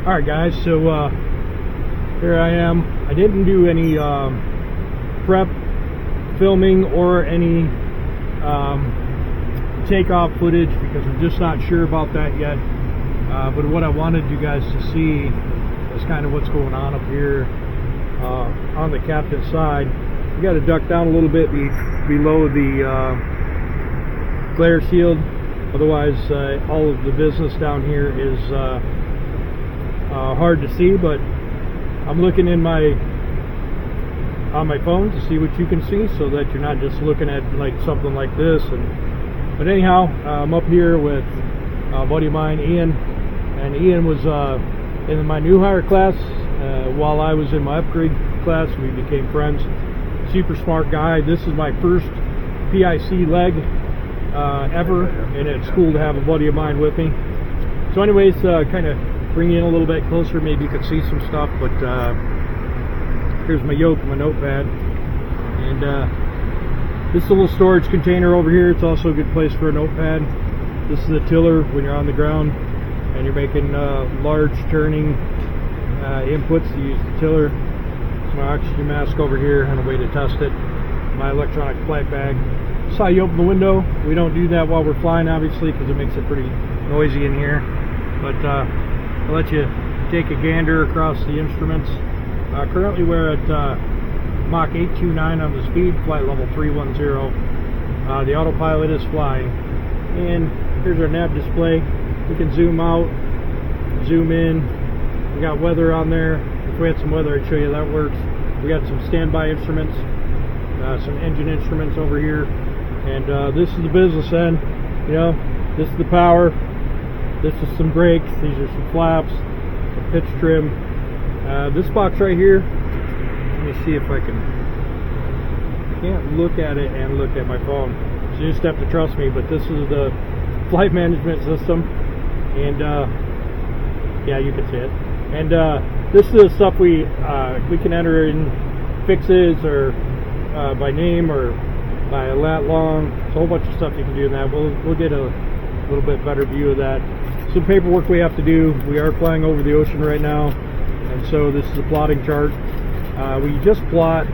Alright guys, so here I am. I didn't do any prep filming or any takeoff footage because I'm just not sure about that yet. But what I wanted you guys to see is kind of what's going on up here on the captain's side. You got to duck down a little bit below the glare shield, otherwise all of the business down here is hard to see. But I'm looking on my phone to see what you can see, so that you're not just looking at like something like this. But anyhow, I'm up here with a buddy of mine, Ian, and Ian was in my new hire class while I was in my upgrade class. We became friends. Super smart guy. This is my first PIC leg ever, and it's cool to have a buddy of mine with me. So anyways, kind of bring you in a little bit closer, maybe you could see some stuff. But here's my yoke, my notepad, and this little storage container over here. It's also a good place for a notepad. This is the tiller when you're on the ground and you're making large turning inputs. You use the tiller. It's my oxygen mask over here and a way to test it. My electronic flight bag. Saw you open the window. We don't do that while we're flying, obviously, because it makes it pretty noisy in here. But I'll let you take a gander across the instruments. Currently we're at Mach 829 on the speed, flight level 310. The autopilot is flying. And here's our nav display. We can zoom out, zoom in. We got weather on there. If we had some weather, I'd show you that works. We got some standby instruments, some engine instruments over here. And this is the business end. You know, this is the power. This is some brakes. These are some flaps, some pitch trim. This box right here, let me see if I can't look at it and look at my phone, so you just have to trust me. But this is the flight management system, and yeah, you can see it. And this is the stuff we can enter in fixes, or by name, or by a lat long. It's a whole bunch of stuff you can do in that. We'll get a little bit better view of that. Some paperwork we have to do. We are flying over the ocean right now, and so this is a plotting chart. We just plot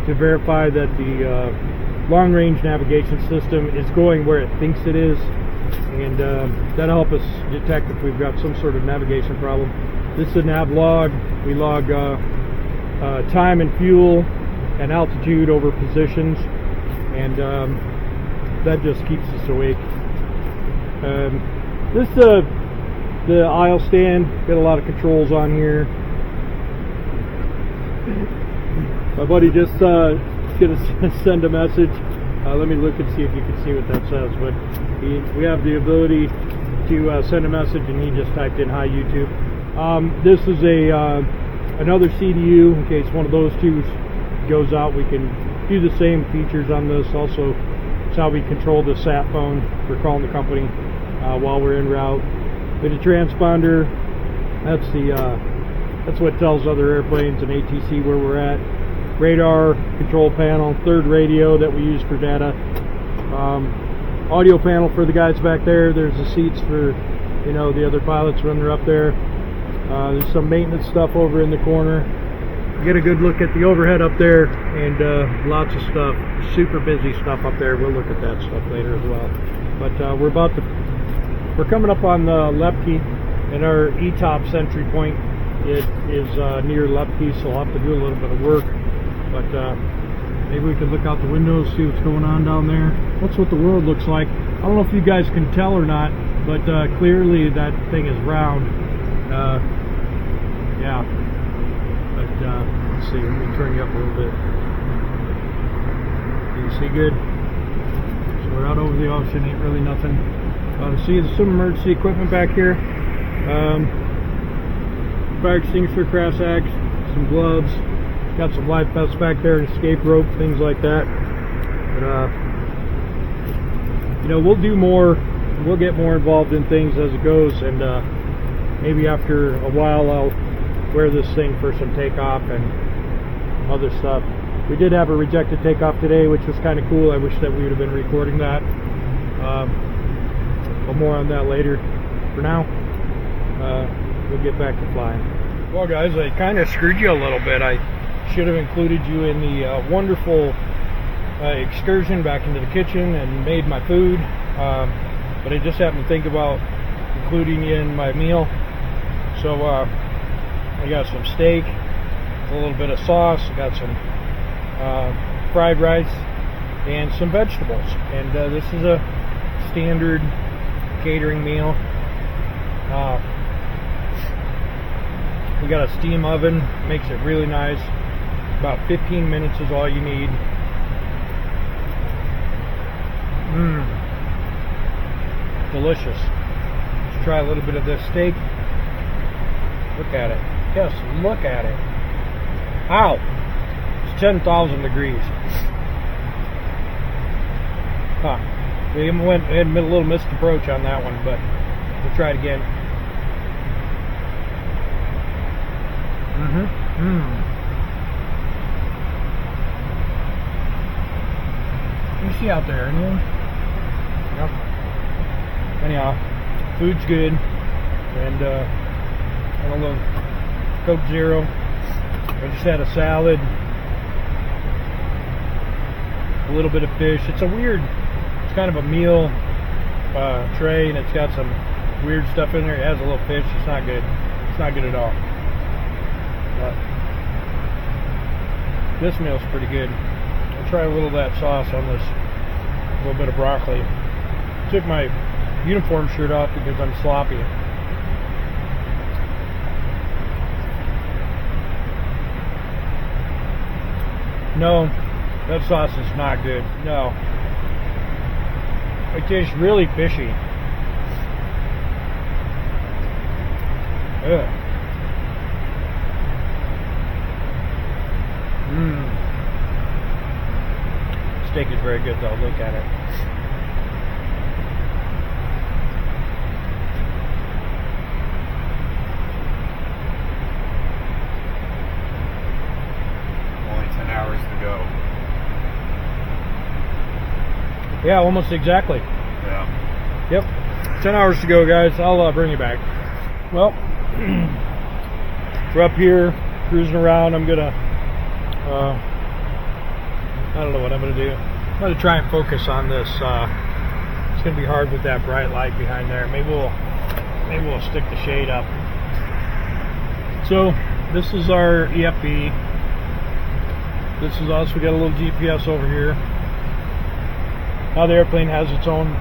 to verify that the long-range navigation system is going where it thinks it is, and that'll help us detect if we've got some sort of navigation problem. This is a nav log. We log time and fuel and altitude over positions, and that just keeps us awake. This is the aisle stand. Got a lot of controls on here. My buddy just gonna send a message. Let me look and see if you can see what that says. But we have the ability to send a message, and he just typed in "Hi YouTube." This is another CDU. In case one of those two goes out, we can do the same features on this. Also, it's how we control the sat phone for calling the company while we're en route. With a transponder, that's what tells other airplanes and ATC where we're at. Radar control panel, third radio that we use for data. Audio panel for the guys back there. There's the seats for, you know, the other pilots when they're up there. There's some maintenance stuff over in the corner. Get a good look at the overhead up there, and lots of stuff, super busy stuff up there. We'll look at that stuff later as well. But we're coming up on the Lepke, and our ETOPS entry point is near Lepke, so I'll have to do a little bit of work. But maybe we can look out the windows, see what's going on down there. That's what the world looks like. I don't know if you guys can tell or not, but clearly that thing is round. Yeah. But let's see, let me turn you up a little bit. Can you see good? So we're out over the ocean, ain't really nothing. See, there's some emergency equipment back here. Fire extinguisher, crash axe, some gloves. Got some life vests back there, an escape rope, things like that. But you know, we'll do more. We'll get more involved in things as it goes, and maybe after a while I'll wear this thing for some takeoff and other stuff. We did have a rejected takeoff today, which was kind of cool. I wish that we would have been recording that. But more on that later. For now, we'll get back to flying. Well guys, I kind of screwed you a little bit. I should have included you in the wonderful excursion back into the kitchen and made my food, but I just happened to think about including you in my meal. So I got some steak, a little bit of sauce, I got some fried rice and some vegetables, and this is a standard catering meal. We got a steam oven, makes it really nice. About 15 minutes is all you need. Delicious. Let's try a little bit of this steak. Look at it. Just look at it. Ow! It's 10,000 degrees. Huh. We had a little missed approach on that one, but we'll try it again. You see out there, anyone? Yep. Anyhow, food's good, and a little Coke Zero. I just had a salad, a little bit of fish. It's kind of a meal tray, and it's got some weird stuff in there. It has a little fish. It's not good. It's not good at all. But this meal's pretty good. I'll try a little of that sauce on this, a little bit of broccoli. Took my uniform shirt off because I'm sloppy. No, that sauce is not good. No. It tastes really fishy. Ugh. Steak is very good though, look at it. Only 10 hours to go. Yeah, almost exactly. Yeah. Yep. 10 hours to go, guys. I'll bring you back. Well, we're up here cruising around. I'm gonna I don't know what I'm gonna do. I'm gonna try and focus on this. It's gonna be hard with that bright light behind there. Maybe we'll stick the shade up. So this is our EFB. This is us. We got a little GPS over here. Now the airplane has its own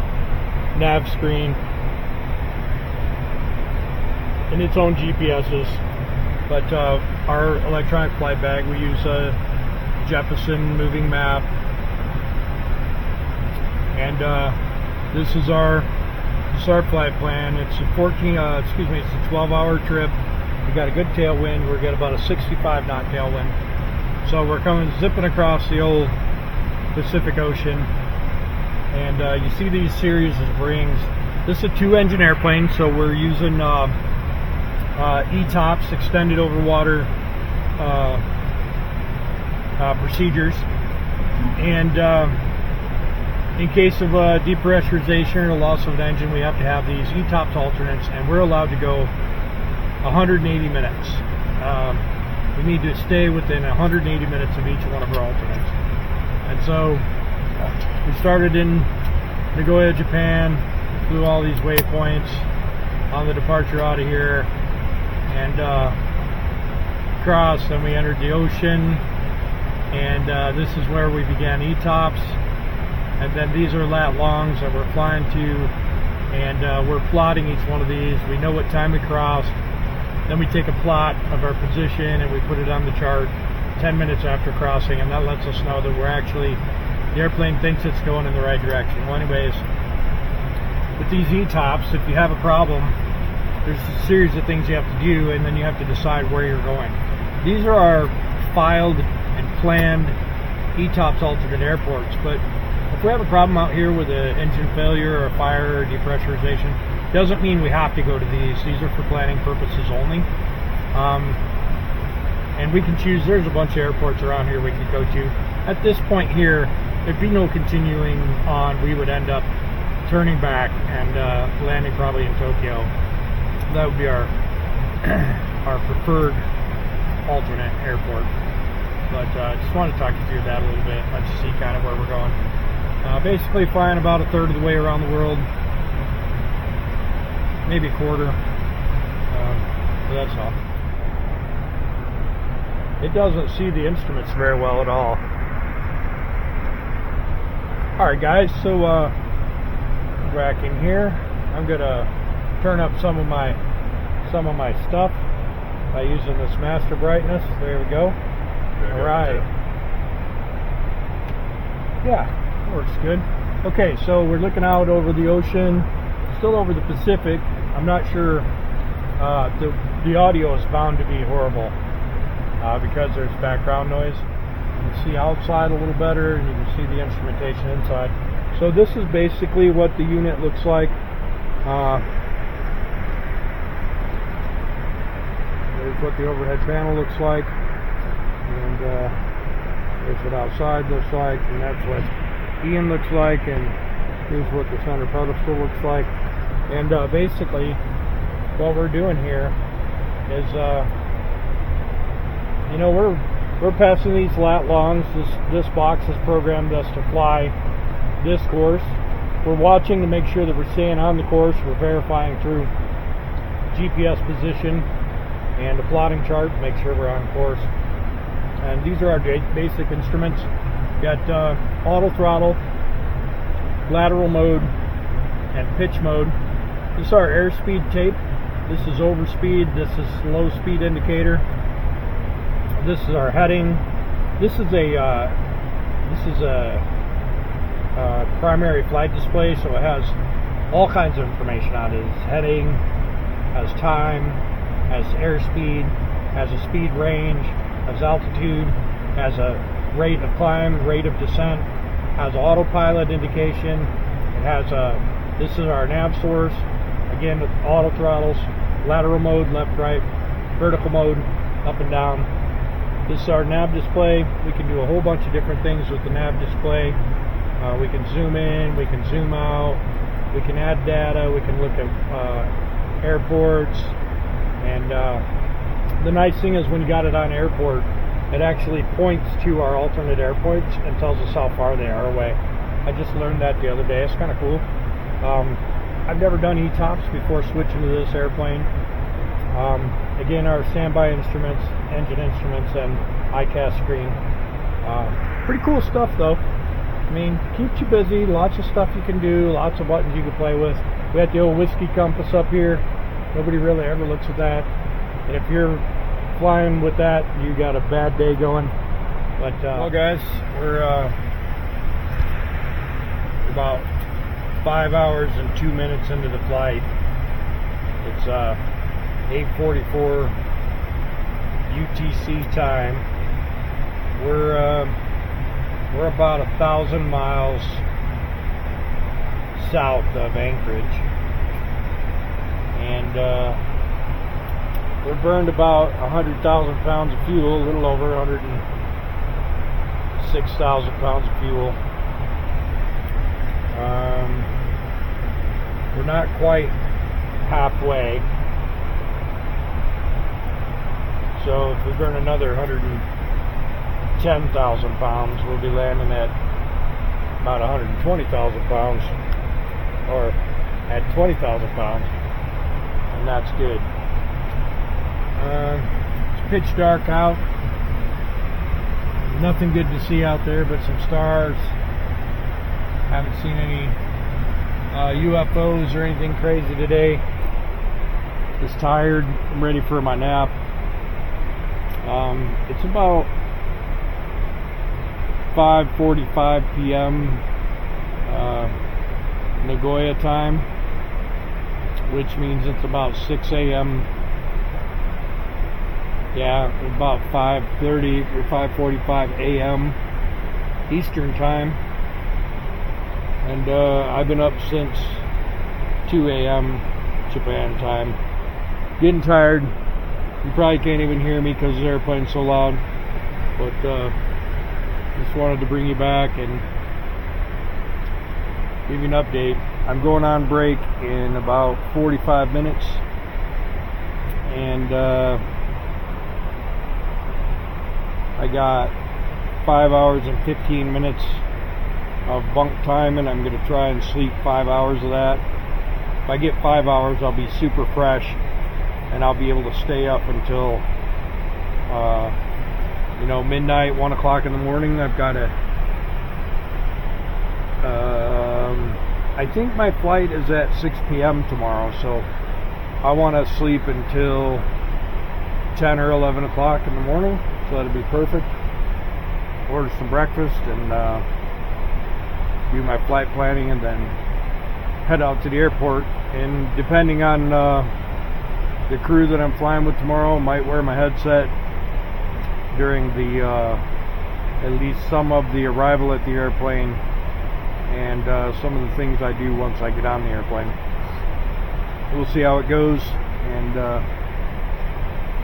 nav screen and its own GPSs, but our electronic flight bag, we use a Jeppesen moving map, and this is our flight plan. It's a 12-hour trip. We got a good tailwind. We're got about a 65 knot tailwind, so we're zipping across the old Pacific Ocean. And you see these series of rings. This is a 2-engine airplane, so we're using ETOPS, extended over water procedures. And in case of depressurization or loss of an engine, we have to have these ETOPS alternates, and we're allowed to go 180 minutes. We need to stay within 180 minutes of each one of our alternates. And so we started in Nagoya, Japan, flew all these waypoints on the departure out of here, and crossed, and we entered the ocean, and this is where we began ETOPS, and then these are lat longs that we're flying to, and we're plotting each one of these. We know what time we crossed, then we take a plot of our position and we put it on the chart 10 minutes after crossing, and that lets us know that we're actually, the airplane thinks it's going in the right direction. Well, anyways, with these ETOPS, if you have a problem, there's a series of things you have to do, and then you have to decide where you're going. These are our filed and planned ETOPS alternate airports, but if we have a problem out here with an engine failure or a fire or depressurization, doesn't mean we have to go to these. These are for planning purposes only. And we can choose, there's a bunch of airports around here we could go to. At this point here, there'd be no continuing on. We would end up turning back and landing probably in Tokyo. That would be our our preferred alternate airport. But just wanted to talk you through that a little bit, let you see kind of where we're going. Basically flying about a third of the way around the world, maybe a quarter. So that's all. It doesn't see the instruments very well at all. Alright guys, so back in here, I'm gonna turn up some of my stuff by using this master brightness. There we go. Alright. Yeah, works good. Okay, so we're looking out over the ocean, still over the Pacific. I'm not sure, the audio is bound to be horrible because there's background noise. You can see outside a little better, and you can see the instrumentation inside. So this is basically what the unit looks like. There's what the overhead panel looks like, and there's what outside looks like, and that's what Ian looks like, and here's what the center pedestal looks like. And basically what we're doing here is you know, we're passing these lat longs. This box has programmed us to fly this course. We're watching to make sure that we're staying on the course. We're verifying through GPS position and a plotting chart to make sure we're on course. And these are our basic instruments. Got auto throttle, lateral mode, and pitch mode. This is our airspeed tape. This is overspeed. This is low speed indicator. This is our heading. This is a primary flight display, so it has all kinds of information on it. It's heading, has time, has airspeed, has a speed range, has altitude, has a rate of climb, rate of descent, has autopilot indication. It has this is our nav source, again with auto throttles, lateral mode, left, right, vertical mode, up and down. This is our nav display. We can do a whole bunch of different things with the nav display. We can zoom in, we can zoom out, we can add data, we can look at airports, and the nice thing is when you got it on airport, it actually points to our alternate airports and tells us how far they are away. I just learned that the other day. It's kind of cool. I've never done ETOPS before switching to this airplane. Again, our standby instruments, engine instruments, and ICAS screen. Pretty cool stuff though. I mean, keeps you busy, lots of stuff you can do, lots of buttons you can play with. We got the old whiskey compass up here. Nobody really ever looks at that. And if you're flying with that, you got a bad day going. But well guys, we're about 5 hours and 2 minutes into the flight. It's 8:44 UTC time. We're about 1,000 miles south of Anchorage, and we're burned about 100,000 pounds of fuel, a little over 106,000 pounds of fuel. We're not quite halfway, so if we burn another 110,000 pounds, we'll be landing at about 120,000 pounds, or at 20,000 pounds, and that's good. It's pitch dark out, nothing good to see out there but some stars. Haven't seen any UFOs or anything crazy today. Just tired. I'm ready for my nap. It's about 5:45 p.m. Nagoya time, which means it's about 6 a.m. Yeah, about 5:30 or 5:45 a.m. Eastern time. And I've been up since 2 a.m. Japan time. Getting tired. You probably can't even hear me because the airplane's so loud. But just wanted to bring you back and give you an update. I'm going on break in about 45 minutes. and I got 5 hours and 15 minutes of bunk time, and I'm going to try and sleep 5 hours of that. If I get 5 hours, I'll be super fresh, and I'll be able to stay up until midnight, 1 o'clock in the morning. I've got to I think my flight is at 6 p.m. tomorrow, so I want to sleep until 10 or 11 o'clock in the morning, so that'll be perfect. Order some breakfast and do my flight planning, and then head out to the airport. And depending on the crew that I'm flying with tomorrow, I might wear my headset during the at least some of the arrival at the airplane, and some of the things I do once I get on the airplane. We'll see how it goes, and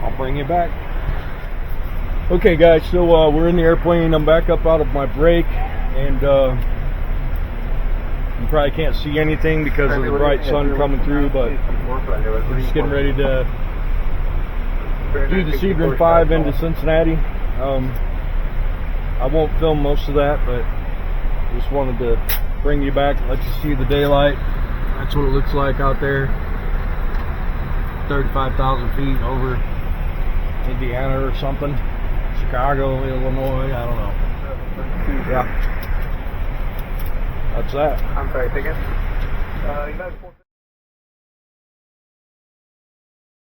I'll bring you back. Okay guys, so we're in the airplane. I'm back up out of my break, and you probably can't see anything because of the bright sun coming through, but we're just getting ready to do the Sebring 5 into Cincinnati. I won't film most of that, but just wanted to bring you back and let you see the daylight. That's what it looks like out there. 35,000 feet over Indiana or something. Chicago, Illinois, I don't know. Yeah. That's that. I'm sorry, take it.